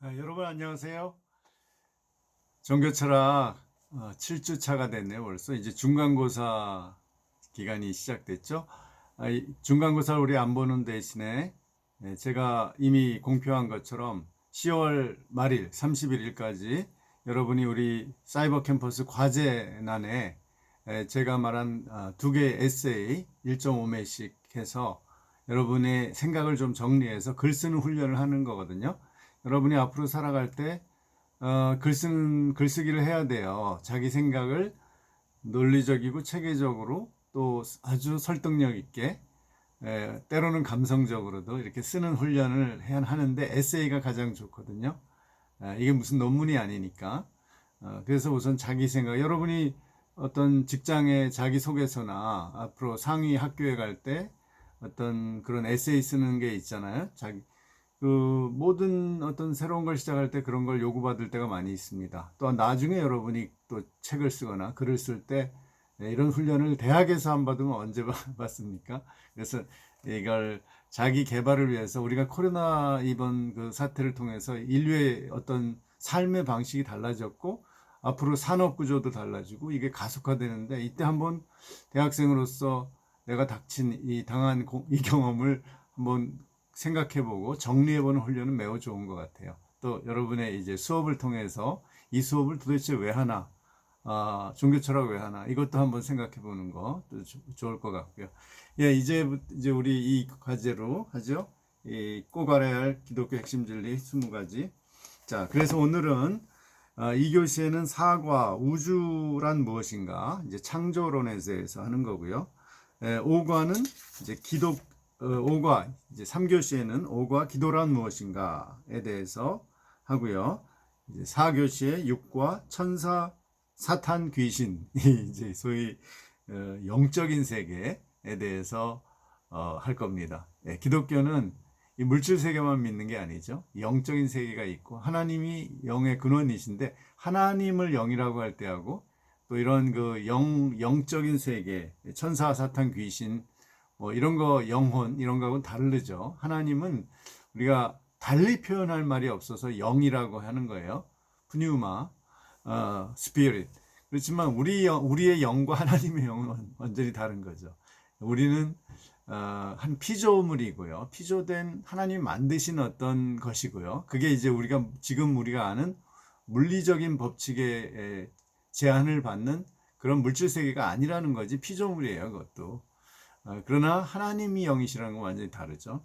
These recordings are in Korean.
여러분 안녕하세요. 종교철학 7주 차가 됐네요. 벌써 이제 중간고사 기간이 시작됐죠. 중간고사를 우리 안 보는 대신에 제가 이미 공표한 것처럼 10월 말일 31일까지 여러분이 우리 사이버 캠퍼스 과제난에 제가 말한 두 개의 에세이 1.5매씩 해서 여러분의 생각을 좀 정리해서 글 쓰는 훈련을 하는 거거든요. 여러분이 앞으로 살아갈 때 글쓰기를 해야 돼요. 자기 생각을 논리적이고 체계적으로 또 아주 설득력 있게 때로는 감성적으로도 이렇게 쓰는 훈련을 해야 하는데 에세이가 가장 좋거든요. 이게 무슨 논문이 아니니까. 그래서 우선 자기 생각, 여러분이 어떤 직장의 자기소개서나 앞으로 상위 학교에 갈 때 어떤 그런 에세이 쓰는 게 있잖아요. 그 모든 어떤 새로운 걸 시작할 때 그런 걸 요구받을 때가 많이 있습니다. 또 나중에 여러분이 또 책을 쓰거나 글을 쓸 때 이런 훈련을 대학에서 안 받으면 언제 받습니까? 그래서 이걸 자기 개발을 위해서 우리가 코로나 이번 그 사태를 통해서 인류의 어떤 삶의 방식이 달라졌고 앞으로 산업 구조도 달라지고 이게 가속화되는데 이때 한번 대학생으로서 내가 당한 이 경험을 한번 생각해보고 정리해보는 훈련은 매우 좋은 것 같아요. 또 여러분의 이제 수업을 통해서 이 수업을 도대체 왜 하나, 종교철학 왜 하나, 이것도 한번 생각해보는 것도 좋을 것 같고요. 예, 이제 우리 이 과제로 하죠. 꼭 알아야 할 기독교 핵심 진리 20가지. 자, 그래서 오늘은 이 교시에는 사과, 우주란 무엇인가, 이제 창조론에 대해서 하는 거고요. 5과는 이제 5과 이제 3교시에는 5과 기도란 무엇인가에 대해서 하고요. 이제 4교시에 6과 천사, 사탄, 귀신 이제 소위 영적인 세계에 대해서 할 겁니다. 기독교는 이 물질 세계만 믿는 게 아니죠. 영적인 세계가 있고 하나님이 영의 근원이신데 하나님을 영이라고 할 때하고 또 이런 그 영적인 세계, 천사, 사탄, 귀신 뭐 이런 거 영혼 이런 거하고는 다르죠. 하나님은 우리가 달리 표현할 말이 없어서 영이라고 하는 거예요. 푸뉴마, 스피릿. 그렇지만 우리의 영과 하나님의 영은 완전히 다른 거죠. 우리는 한 피조물이고요. 피조된 하나님 만드신 어떤 것이고요. 그게 이제 지금 우리가 아는 물리적인 법칙에 제한을 받는 그런 물질 세계가 아니라는 거지. 피조물이에요, 그것도. 그러나 하나님이 영이시라는 건 완전히 다르죠.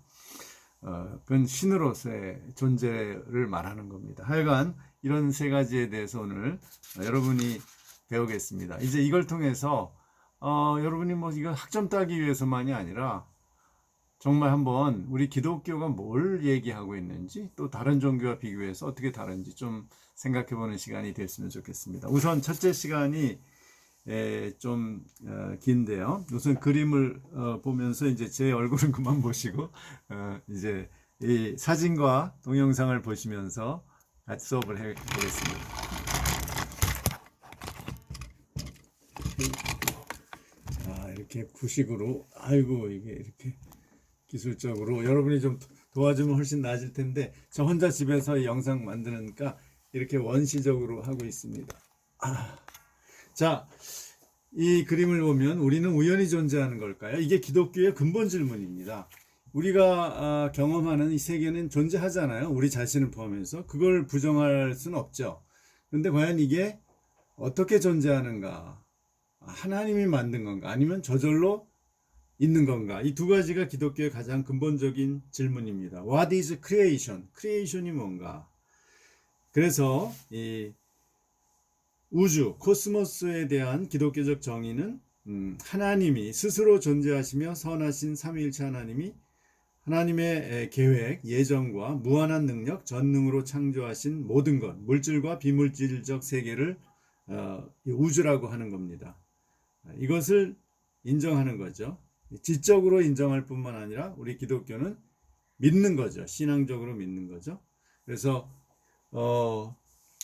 그건 신으로서의 존재를 말하는 겁니다. 하여간 이런 세 가지에 대해서 오늘 여러분이 배우겠습니다. 이제 이걸 통해서 여러분이 뭐 이거 학점 따기 위해서만이 아니라 정말 한번 우리 기독교가 뭘 얘기하고 있는지 또 다른 종교와 비교해서 어떻게 다른지 좀 생각해보는 시간이 됐으면 좋겠습니다. 우선 첫째 시간이 좀 긴데요. 우선 그림을 보면서 이제 제 얼굴은 그만 보시고 이제 이 사진과 동영상을 보시면서 같이 수업을 해보겠습니다. 자, 이렇게 구식으로 아이고 이게 이렇게 기술적으로 여러분이 좀 도와주면 훨씬 나아질 텐데 저 혼자 집에서 영상 만드니까 이렇게 원시적으로 하고 있습니다. 자, 이 그림을 보면 우리는 우연히 존재하는 걸까요? 이게 기독교의 근본 질문입니다. 우리가 경험하는 이 세계는 존재하잖아요. 우리 자신을 포함해서. 그걸 부정할 수는 없죠. 그런데 과연 이게 어떻게 존재하는가? 하나님이 만든 건가? 아니면 저절로 있는 건가? 이 두 가지가 기독교의 가장 근본적인 질문입니다. What is creation? 크리에이션이 뭔가? 그래서 이 우주, 코스모스에 대한 기독교적 정의는 하나님이 스스로 존재하시며 선하신 삼위일체 하나님이 하나님의 계획, 예정과 무한한 능력, 전능으로 창조하신 모든 것, 물질과 비물질적 세계를 우주라고 하는 겁니다. 이것을 인정하는 거죠. 지적으로 인정할 뿐만 아니라 우리 기독교는 믿는 거죠. 신앙적으로 믿는 거죠. 그래서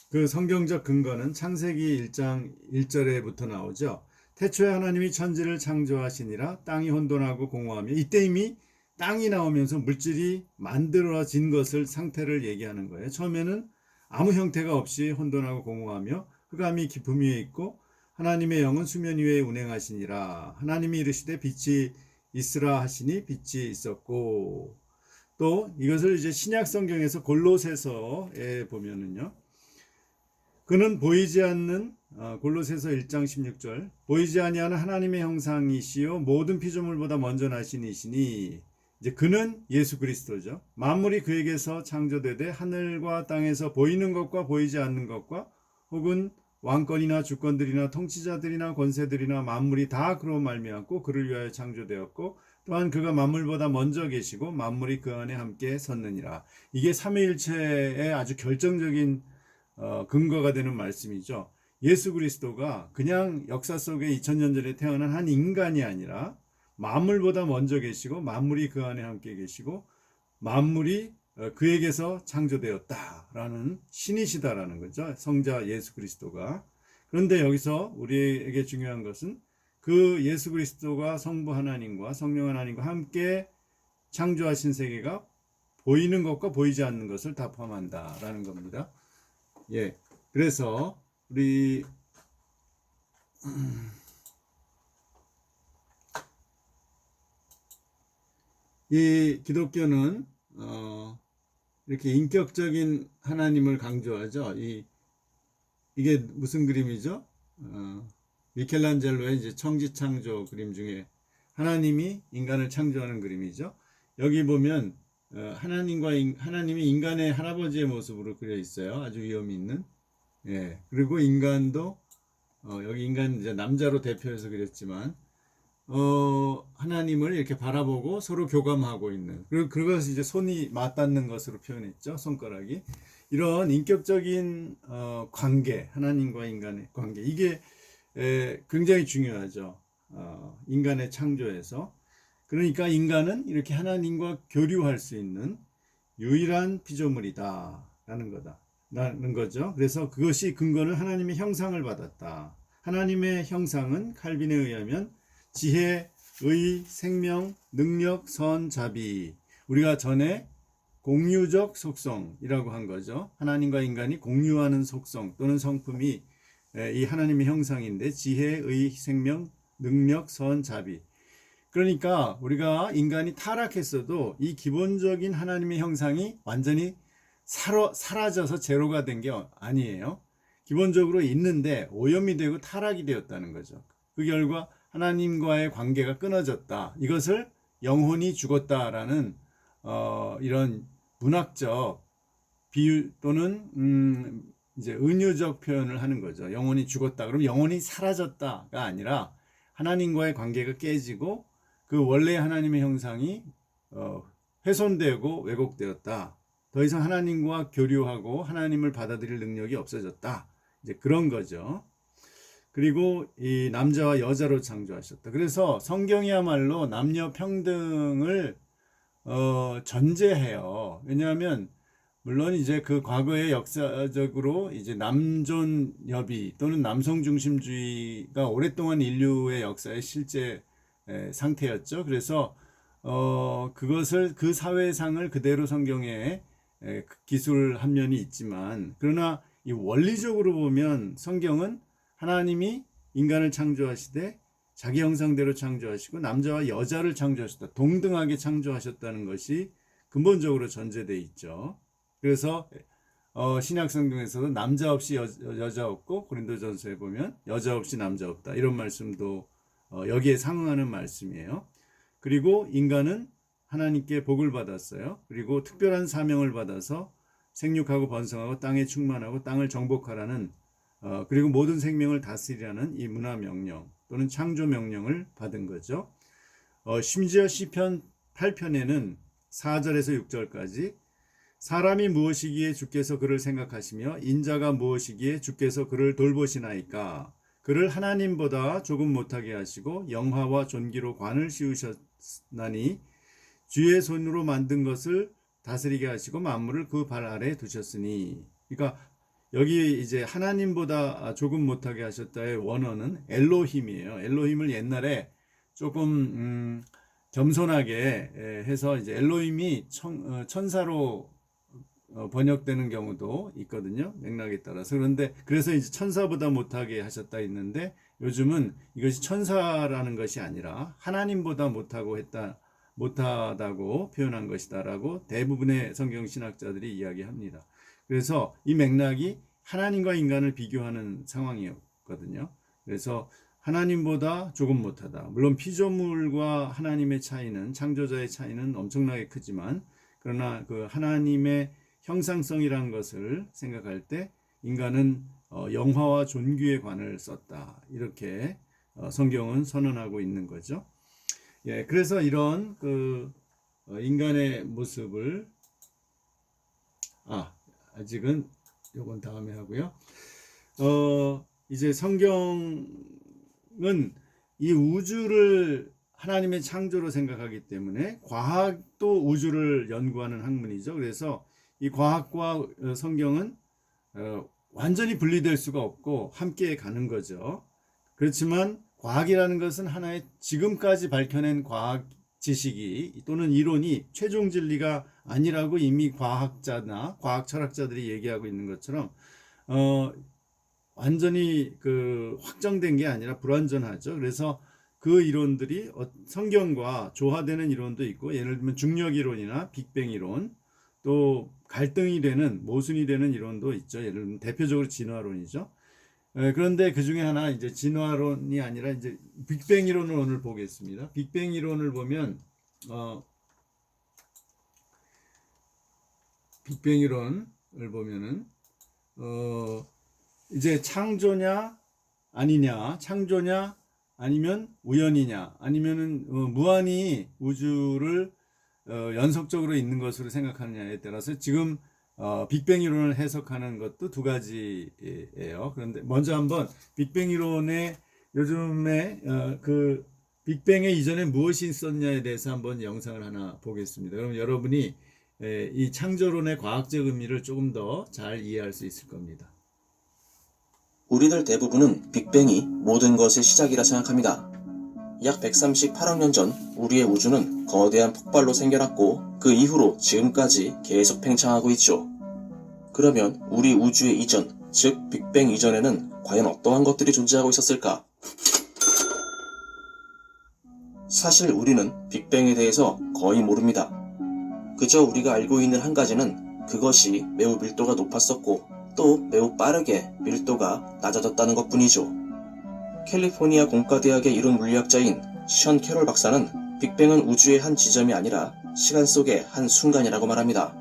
그 성경적 근거는 창세기 1장 1절에부터 나오죠. 태초에 하나님이 천지를 창조하시니라 땅이 혼돈하고 공허하며 이때 이미 땅이 나오면서 물질이 만들어진 것을 상태를 얘기하는 거예요. 처음에는 아무 형태가 없이 혼돈하고 공허하며 흑암이 깊음 위에 있고 하나님의 영은 수면 위에 운행하시니라. 하나님이 이르시되 빛이 있으라 하시니 빛이 있었고. 또 이것을 이제 신약 성경에서 골로새서에 보면은요. 그는 보이지 않는 골로새서 1장 16절 보이지 아니하는 하나님의 형상이시요 모든 피조물보다 먼저 나신 이시니 이제 그는 예수 그리스도죠. 만물이 그에게서 창조되되 하늘과 땅에서 보이는 것과 보이지 않는 것과 혹은 왕권이나 주권들이나 통치자들이나 권세들이나 만물이 다 그로 말미암고 그를 위하여 창조되었고 또한 그가 만물보다 먼저 계시고 만물이 그 안에 함께 섰느니라. 이게 삼위일체의 아주 결정적인 근거가 되는 말씀이죠. 예수 그리스도가 그냥 역사 속에 2000년 전에 태어난 한 인간이 아니라 만물보다 먼저 계시고 만물이 그 안에 함께 계시고 만물이 그에게서 창조되었다라는 신이시다라는 거죠. 성자 예수 그리스도가. 그런데 여기서 우리에게 중요한 것은 그 예수 그리스도가 성부 하나님과 성령 하나님과 함께 창조하신 세계가 보이는 것과 보이지 않는 것을 다 포함한다라는 겁니다. 예. 그래서 우리 이 기독교는 이렇게 인격적인 하나님을 강조하죠. 이게 무슨 그림이죠? 미켈란젤로의 이제 천지창조 그림 중에 하나님이 인간을 창조하는 그림이죠. 여기 보면 하나님이 인간의 할아버지의 모습으로 그려 있어요. 아주 위험이 있는. 예. 그리고 인간도 여기 인간 이제 남자로 대표해서 그렸지만 하나님을 이렇게 바라보고 서로 교감하고 있는. 그리고 그것을 이제 손이 맞닿는 것으로 표현했죠. 손가락이. 이런 인격적인 관계, 하나님과 인간의 관계. 이게 굉장히 중요하죠. 인간의 창조에서. 그러니까 인간은 이렇게 하나님과 교류할 수 있는 유일한 피조물이다라는 거죠. 그래서 그것이 근거는 하나님의 형상을 받았다. 하나님의 형상은 칼빈에 의하면 지혜, 의, 생명, 능력, 선, 자비. 우리가 전에 공유적 속성이라고 한 거죠. 하나님과 인간이 공유하는 속성 또는 성품이 이 하나님의 형상인데 지혜, 의, 생명, 능력, 선, 자비. 그러니까 우리가 인간이 타락했어도 이 기본적인 하나님의 형상이 완전히 사라져서 제로가 된 게 아니에요. 기본적으로 있는데 오염이 되고 타락이 되었다는 거죠. 그 결과 하나님과의 관계가 끊어졌다. 이것을 영혼이 죽었다라는 이런 문학적 비유 또는 이제 은유적 표현을 하는 거죠. 영혼이 죽었다. 그럼 영혼이 사라졌다가 아니라 하나님과의 관계가 깨지고 그 원래 하나님의 형상이 훼손되고 왜곡되었다. 더 이상 하나님과 교류하고 하나님을 받아들일 능력이 없어졌다. 이제 그런 거죠. 그리고 이 남자와 여자로 창조하셨다. 그래서 성경이야말로 남녀 평등을 전제해요. 왜냐하면 물론 이제 그 과거의 역사적으로 이제 남존여비 또는 남성 중심주의가 오랫동안 인류의 역사의 실제 상태였죠. 그래서 그것을 그 사회상을 그대로 성경에 기술한 면이 있지만 그러나 이 원리적으로 보면 성경은 하나님이 인간을 창조하시되 자기 형상대로 창조하시고 남자와 여자를 창조하셨다. 동등하게 창조하셨다는 것이 근본적으로 전제되어 있죠. 그래서 신약 성경에서도 남자 없이 여자 없고 고린도전서에 보면 여자 없이 남자 없다. 이런 말씀도 여기에 상응하는 말씀이에요. 그리고 인간은 하나님께 복을 받았어요. 그리고 특별한 사명을 받아서 생육하고 번성하고 땅에 충만하고 땅을 정복하라는 그리고 모든 생명을 다스리라는 이 문화 명령 또는 창조 명령을 받은 거죠. 심지어 시편 8편에는 4절에서 6절까지 사람이 무엇이기에 주께서 그를 생각하시며 인자가 무엇이기에 주께서 그를 돌보시나이까. 그를 하나님보다 조금 못하게 하시고 영화와 존귀로 관을 씌우셨나니 주의 손으로 만든 것을 다스리게 하시고 만물을 그 발 아래에 두셨으니. 그러니까 여기 이제 하나님보다 조금 못하게 하셨다의 원어는 엘로힘이에요. 엘로힘을 옛날에 조금 겸손하게 해서 이제 엘로힘이 천사로 번역되는 경우도 있거든요. 맥락에 따라서. 그런데 그래서 이제 천사보다 못하게 하셨다 있는데 요즘은 이것이 천사라는 것이 아니라 하나님보다 못하다고 표현한 것이다라고 대부분의 성경 신학자들이 이야기합니다. 그래서 이 맥락이 하나님과 인간을 비교하는 상황이었거든요. 그래서 하나님보다 조금 못하다. 물론 피조물과 하나님의 차이는, 창조자의 차이는 엄청나게 크지만, 그러나 그 하나님의 형상성이라는 것을 생각할 때 인간은 영화와 존귀의 관을 썼다. 이렇게 성경은 선언하고 있는 거죠. 예, 그래서 이런 인간의 모습을 아직은 요건 다음에 하고요. 이제 성경은 이 우주를 하나님의 창조로 생각하기 때문에 과학도 우주를 연구하는 학문이죠. 그래서 이 과학과 성경은 완전히 분리될 수가 없고 함께 가는 거죠. 그렇지만 과학이라는 것은 하나의 지금까지 밝혀낸 과학 지식이 또는 이론이 최종 진리가 아니라고 이미 과학자나 과학 철학자들이 얘기하고 있는 것처럼 완전히 확정된 게 아니라 불완전하죠. 그래서 그 이론들이 성경과 조화되는 이론도 있고, 예를 들면 중력 이론이나 빅뱅 이론, 또 갈등이 되는, 모순이 되는 이론도 있죠. 예를 들면 대표적으로 진화론이죠. 그런데 그 중에 하나 이제 진화론이 아니라 이제 빅뱅 이론을 오늘 보겠습니다. 빅뱅 이론을 보면 빅뱅 이론을 보면은 이제 창조냐 아니냐, 창조냐 아니면 우연이냐, 아니면은 무한히 우주를 연속적으로 있는 것으로 생각하느냐에 따라서 지금 빅뱅 이론을 해석하는 것도 두 가지예요. 그런데 먼저 한번 빅뱅 이론의 요즘에 그 빅뱅의 이전에 무엇이 있었냐에 대해서 한번 영상을 하나 보겠습니다. 그럼 여러분이 이 창조론의 과학적 의미를 조금 더 잘 이해할 수 있을 겁니다. 우리들 대부분은 빅뱅이 모든 것의 시작이라 생각합니다. 약 138억 년 전 우리의 우주는 거대한 폭발로 생겨났고 그 이후로 지금까지 계속 팽창하고 있죠. 그러면 우리 우주의 이전, 즉 빅뱅 이전에는 과연 어떠한 것들이 존재하고 있었을까? 사실 우리는 빅뱅에 대해서 거의 모릅니다. 그저 우리가 알고 있는 한 가지는 그것이 매우 밀도가 높았었고 또 매우 빠르게 밀도가 낮아졌다는 것뿐이죠. 캘리포니아 공과대학의 이론 물리학자인 션 캐롤 박사는 빅뱅은 우주의 한 지점이 아니라 시간 속의 한 순간이라고 말합니다.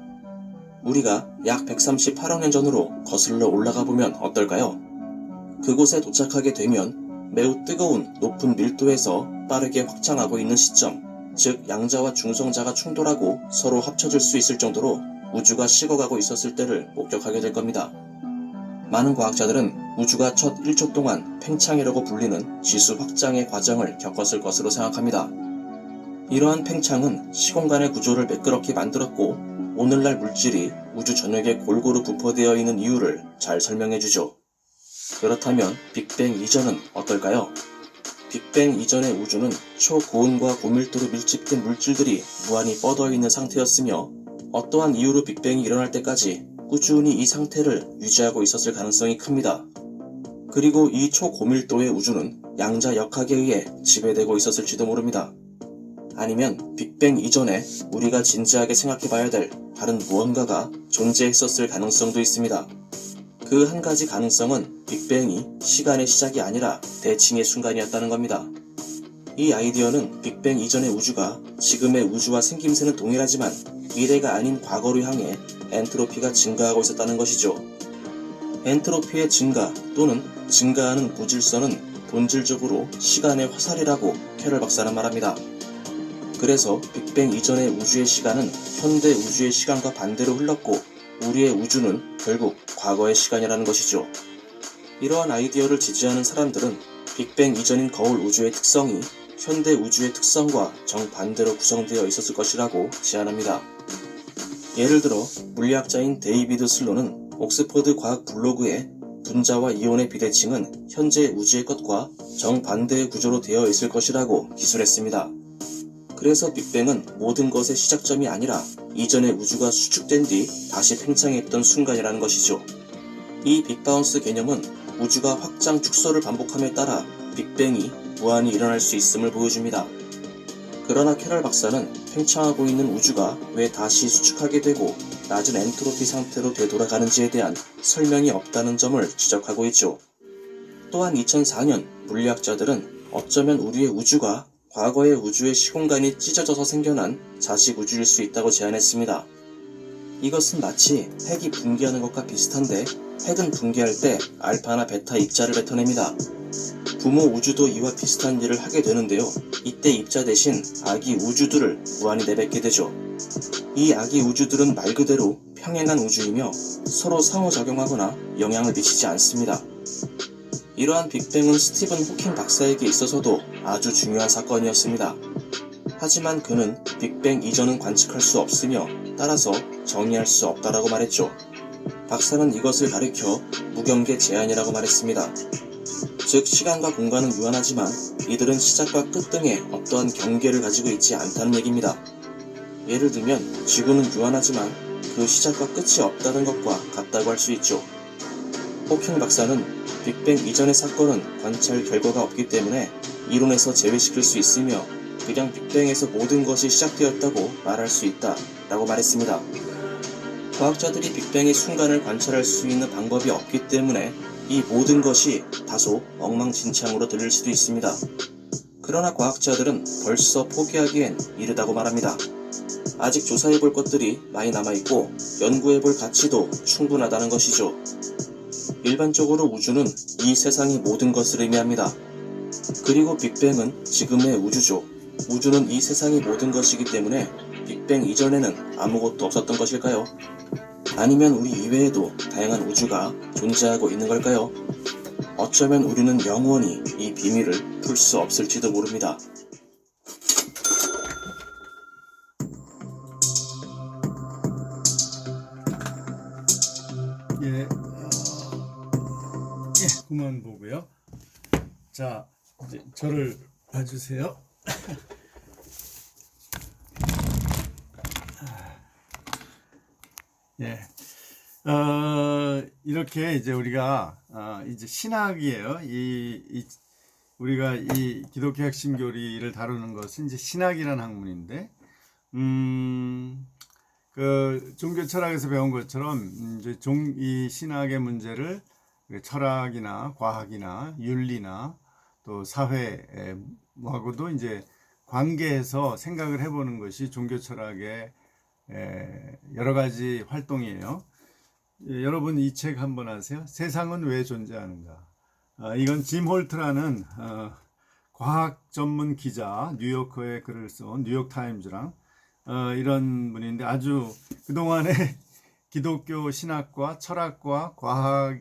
우리가 약 138억 년 전으로 거슬러 올라가 보면 어떨까요? 그곳에 도착하게 되면 매우 뜨거운 높은 밀도에서 빠르게 확장하고 있는 시점, 즉 양자와 중성자가 충돌하고 서로 합쳐질 수 있을 정도로 우주가 식어가고 있었을 때를 목격하게 될 겁니다. 많은 과학자들은 우주가 첫 1초 동안 팽창이라고 불리는 지수 확장의 과정을 겪었을 것으로 생각합니다. 이러한 팽창은 시공간의 구조를 매끄럽게 만들었고 오늘날 물질이 우주 전역에 골고루 분포되어 있는 이유를 잘 설명해주죠. 그렇다면 빅뱅 이전은 어떨까요? 빅뱅 이전의 우주는 초고온과 고밀도로 밀집된 물질들이 무한히 뻗어있는 상태였으며 어떠한 이유로 빅뱅이 일어날 때까지 꾸준히 이 상태를 유지하고 있었을 가능성이 큽니다. 그리고 이 초고밀도의 우주는 양자 역학에 의해 지배되고 있었을지도 모릅니다. 아니면 빅뱅 이전에 우리가 진지하게 생각해봐야 될 다른 무언가가 존재했었을 가능성도 있습니다. 그 한 가지 가능성은 빅뱅이 시간의 시작이 아니라 대칭의 순간이었다는 겁니다. 이 아이디어는 빅뱅 이전의 우주가 지금의 우주와 생김새는 동일하지만 미래가 아닌 과거로 향해 엔트로피가 증가하고 있었다는 것이죠. 엔트로피의 증가 또는 증가하는 무질서는 본질적으로 시간의 화살이라고 캐럴 박사는 말합니다. 그래서 빅뱅 이전의 우주의 시간은 현대 우주의 시간과 반대로 흘렀고 우리의 우주는 결국 과거의 시간이라는 것이죠. 이러한 아이디어를 지지하는 사람들은 빅뱅 이전인 거울 우주의 특성이 현대 우주의 특성과 정반대로 구성되어 있었을 것이라고 제안합니다. 예를 들어 물리학자인 데이비드 슬로는 옥스퍼드 과학 블로그에 분자와 이온의 비대칭은 현재 우주의 것과 정반대의 구조로 되어 있을 것이라고 기술했습니다. 그래서 빅뱅은 모든 것의 시작점이 아니라 이전의 우주가 수축된 뒤 다시 팽창했던 순간이라는 것이죠. 이 빅바운스 개념은 우주가 확장 축소를 반복함에 따라 빅뱅이 무한히 일어날 수 있음을 보여줍니다. 그러나 캐럴 박사는 팽창하고 있는 우주가 왜 다시 수축하게 되고 낮은 엔트로피 상태로 되돌아가는지에 대한 설명이 없다는 점을 지적하고 있죠. 또한 2004년 물리학자들은 어쩌면 우리의 우주가 과거의 우주의 시공간이 찢어져서 생겨난 자식 우주일 수 있다고 제안했습니다. 이것은 마치 핵이 붕괴하는 것과 비슷한데 핵은 붕괴할 때 알파나 베타 입자를 뱉어냅니다. 부모 우주도 이와 비슷한 일을 하게 되는데요. 이때 입자 대신 아기 우주들을 무한히 내뱉게 되죠. 이 아기 우주들은 말 그대로 평행한 우주이며 서로 상호작용하거나 영향을 미치지 않습니다. 이러한 빅뱅은 스티븐 호킹 박사에게 있어서도 아주 중요한 사건이었습니다. 하지만 그는 빅뱅 이전은 관측할 수 없으며 따라서 정의할 수 없다라고 말했죠. 박사는 이것을 가리켜 무경계 제한이라고 말했습니다. 즉 시간과 공간은 유한하지만 이들은 시작과 끝 등의 어떠한 경계를 가지고 있지 않다는 얘기입니다. 예를 들면 지구는 유한하지만 그 시작과 끝이 없다는 것과 같다고 할 수 있죠. 호킹 박사는 빅뱅 이전의 사건은 관찰 결과가 없기 때문에 이론에서 제외시킬 수 있으며 그냥 빅뱅에서 모든 것이 시작되었다고 말할 수 있다 라고 말했습니다. 과학자들이 빅뱅의 순간을 관찰할 수 있는 방법이 없기 때문에 이 모든 것이 다소 엉망진창으로 들릴 수도 있습니다. 그러나 과학자들은 벌써 포기하기엔 이르다고 말합니다. 아직 조사해볼 것들이 많이 남아있고 연구해볼 가치도 충분하다는 것이죠. 일반적으로 우주는 이 세상의 모든 것을 의미합니다. 그리고 빅뱅은 지금의 우주죠. 우주는 이 세상의 모든 것이기 때문에 빅뱅 이전에는 아무것도 없었던 것일까요? 아니면 우리 이외에도 다양한 우주가 존재하고 있는 걸까요? 어쩌면 우리는 영원히 이 비밀을 풀 수 없을지도 모릅니다. 예, 그만 보고요. 자, 이제 저를 봐주세요. 예, 이렇게 이제 우리가 이제 신학이에요. 우리가 이 기독교 핵심 교리를 다루는 것은 이제 신학이라는 학문인데, 그 종교 철학에서 배운 것처럼 이제 이 신학의 문제를 철학이나 과학이나 윤리나 또 사회하고도 이제 관계해서 생각을 해보는 것이 종교 철학의 여러 가지 활동이에요. 여러분 이 책 한번 아세요? 세상은 왜 존재하는가? 이건 짐 홀트라는 과학 전문 기자, 뉴요커에 글을 쓴 뉴욕타임즈랑 이런 분인데 아주 그동안의 기독교 신학과 철학과 과학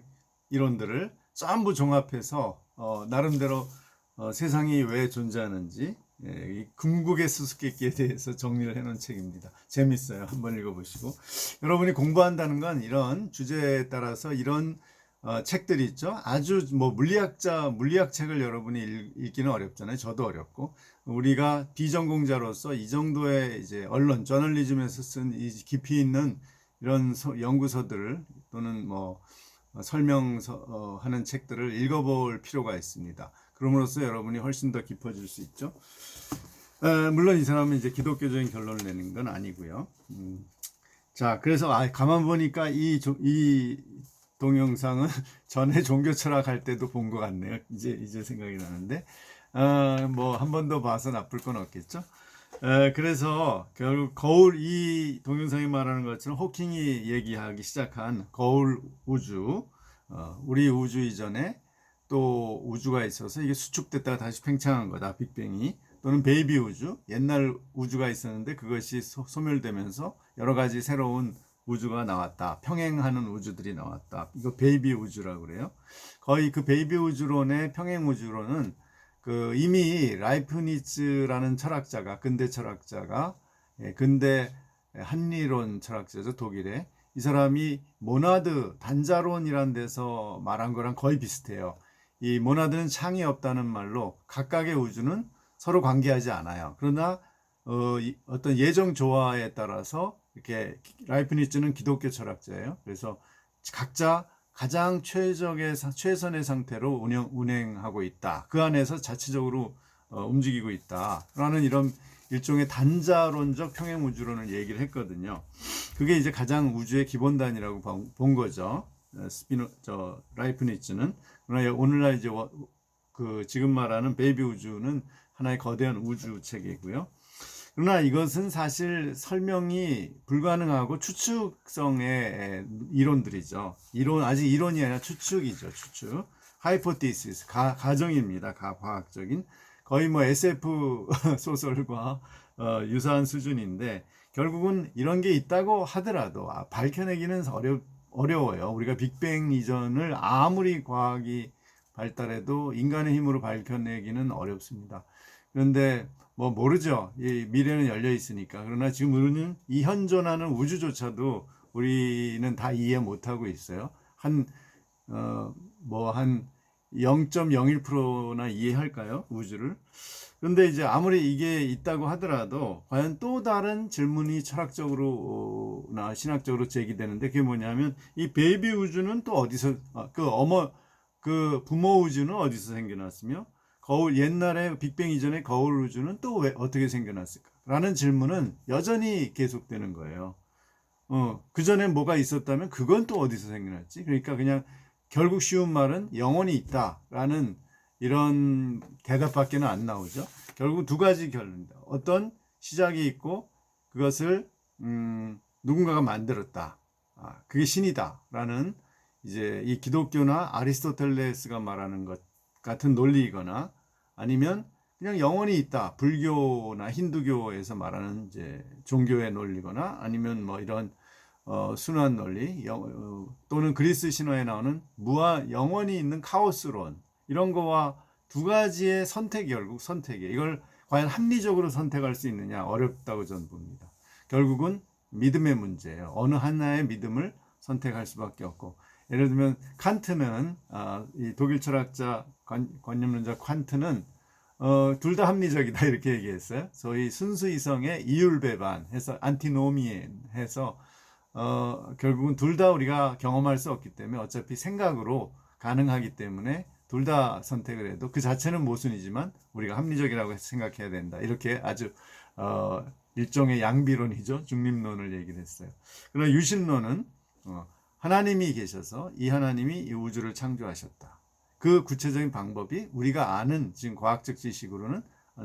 이론들을 전부 종합해서 나름대로 세상이 왜 존재하는지 이 궁극의 수수께끼에 대해서 정리를 해놓은 책입니다. 재밌어요. 한번 읽어보시고 여러분이 공부한다는 건 이런 주제에 따라서 이런 책들이 있죠. 아주 뭐 물리학 책을 여러분이 읽기는 어렵잖아요. 저도 어렵고 우리가 비전공자로서 이 정도의 이제 언론 저널리즘에서 쓴 이 깊이 있는 이런 연구서들을 또는 뭐 설명서 하는 책들을 읽어볼 필요가 있습니다. 그럼으로써 여러분이 훨씬 더 깊어질 수 있죠. 물론 이 사람은 이제 기독교적인 결론을 내는 건 아니고요. 자, 그래서 가만 보니까 이 동영상은 전에 종교 철학 할 때도 본 것 같네요. 이제 생각이 나는데, 뭐 한 번 더 봐서 나쁠 건 없겠죠. 그래서 결국 이 동영상이 말하는 것처럼 호킹이 얘기하기 시작한 거울 우주, 우리 우주 이전에 또 우주가 있어서 이게 수축됐다가 다시 팽창한 거다, 빅뱅이. 또는 베이비 우주, 옛날 우주가 있었는데 그것이 소멸되면서 여러 가지 새로운 우주가 나왔다. 평행하는 우주들이 나왔다. 이거 베이비 우주라고 그래요. 거의 그 베이비 우주론의 평행 우주론은 그 이미 라이프니츠라는 철학자가, 근대 철학자가, 근대 한리론 철학자죠, 독일의. 이 사람이 모나드, 단자론이라는 데서 말한 거랑 거의 비슷해요. 이 모나드는 창이 없다는 말로 각각의 우주는 서로 관계하지 않아요. 그러나 어떤 예정 조화에 따라서 이렇게 라이프니츠는 기독교 철학자예요. 그래서 각자 가장 최선의 상태로 운행하고 있다. 그 안에서 자체적으로 움직이고 있다라는 이런 일종의 단자론적 평행 우주론을 얘기를 했거든요. 그게 이제 가장 우주의 기본단이라고 본 거죠. 라이프니츠는. 그러나 오늘날 이제 지금 말하는 베이비 우주는 하나의 거대한 우주 체계고요. 그러나 이것은 사실 설명이 불가능하고 추측성의 이론들이죠. 아직 이론이 아니라 추측이죠. 추측. 하이포티시스, 가정입니다. 과학적인. 거의 뭐 SF 소설과 유사한 수준인데 결국은 이런 게 있다고 하더라도 밝혀내기는 어려워요. 우리가 빅뱅 이전을 아무리 과학이 발달해도 인간의 힘으로 밝혀내기는 어렵습니다. 그런데 뭐 모르죠. 이 미래는 열려 있으니까. 그러나 지금 우리는 이 현존하는 우주조차도 우리는 다 이해 못하고 있어요. 한 0.01%나 이해할까요? 우주를. 그런데 이제 아무리 이게 있다고 하더라도 과연 또 다른 질문이 철학적으로나 신학적으로 제기되는데 그게 뭐냐면 이 베이비 우주는 또 어디서 그 부모 우주는 어디서 생겨났으며 옛날에 빅뱅 이전에 거울 우주는 또 왜 어떻게 생겨났을까? 라는 질문은 여전히 계속되는 거예요. 그 전에 뭐가 있었다면 그건 또 어디서 생겨났지? 그러니까 그냥 결국 쉬운 말은 영혼이 있다라는 이런 대답밖에는 안 나오죠. 결국 두 가지 결론입니다. 어떤 시작이 있고 그것을 누군가가 만들었다. 그게 신이다라는 이제 이 기독교나 아리스토텔레스가 말하는 것 같은 논리이거나 아니면 그냥 영혼이 있다. 불교나 힌두교에서 말하는 이제 종교의 논리거나 아니면 뭐 이런 순환 논리 또는 그리스 신화에 나오는 영원히 있는 카오스론 이런 거와 두 가지의 결국 선택이에요. 이걸 과연 합리적으로 선택할 수 있느냐 어렵다고 저는 봅니다. 결국은 믿음의 문제예요. 어느 하나의 믿음을 선택할 수밖에 없고 예를 들면 칸트는 이 독일 철학자 관념론자 칸트는 둘 다 합리적이다 이렇게 얘기했어요. 소위 순수이성의 이율배반 해서 안티노미엔 해서 결국은 둘 다 우리가 경험할 수 없기 때문에 어차피 생각으로 가능하기 때문에 둘 다 선택을 해도 그 자체는 모순이지만 우리가 합리적이라고 생각해야 된다. 이렇게 아주 일종의 양비론이죠. 중립론을 얘기를 했어요. 그러나 유신론은 하나님이 계셔서 이 하나님이 이 우주를 창조하셨다. 그 구체적인 방법이 우리가 아는 지금 과학적 지식으로는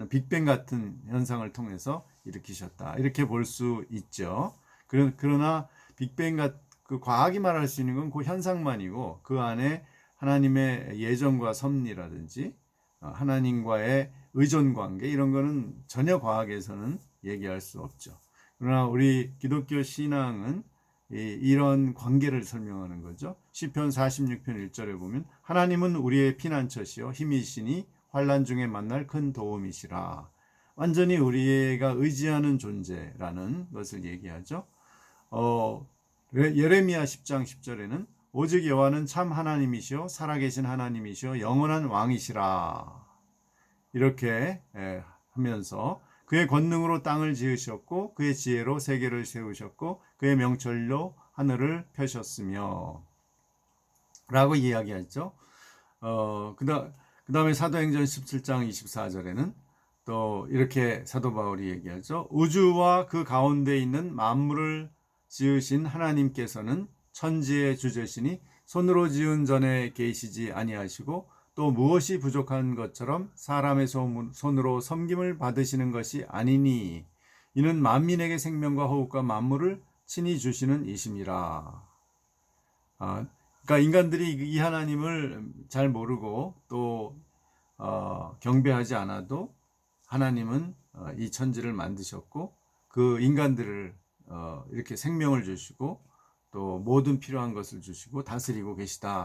빅뱅 같은 현상을 통해서 일으키셨다. 이렇게 볼 수 있죠. 그러나 빅뱅 그 과학이 말할 수 있는 건 그 현상만이고 그 안에 하나님의 예정과 섭리라든지 하나님과의 의존 관계 이런 거는 전혀 과학에서는 얘기할 수 없죠. 그러나 우리 기독교 신앙은 이런 관계를 설명하는 거죠. 시편 46편 1절에 보면 하나님은 우리의 피난처시요 힘이시니 환난 중에 만날 큰 도움이시라. 완전히 우리가 의지하는 존재라는 것을 얘기하죠. 예레미야 10장 10절에는 오직 여호와는 참 하나님이시요 살아계신 하나님이시요 영원한 왕이시라. 이렇게 하면서 그의 권능으로 땅을 지으셨고 그의 지혜로 세계를 세우셨고 그의 명철로 하늘을 펴셨으며 라고 이야기하죠. 그 다음에 사도행전 17장 24절에는 또 이렇게 사도 바울이 얘기하죠. 우주와 그 가운데 있는 만물을 지으신 하나님께서는 천지의 주제시니 손으로 지은 전에 계시지 아니하시고 또 무엇이 부족한 것처럼 사람의 손으로 섬김을 받으시는 것이 아니니 이는 만민에게 생명과 호흡과 만물을 친히 주시는 이심이라. 그러니까 인간들이 이 하나님을 잘 모르고 또 경배하지 않아도 하나님은 이 천지를 만드셨고 그 인간들을 이렇게 생명을 주시고 또 모든 필요한 것을 주시고 다스리고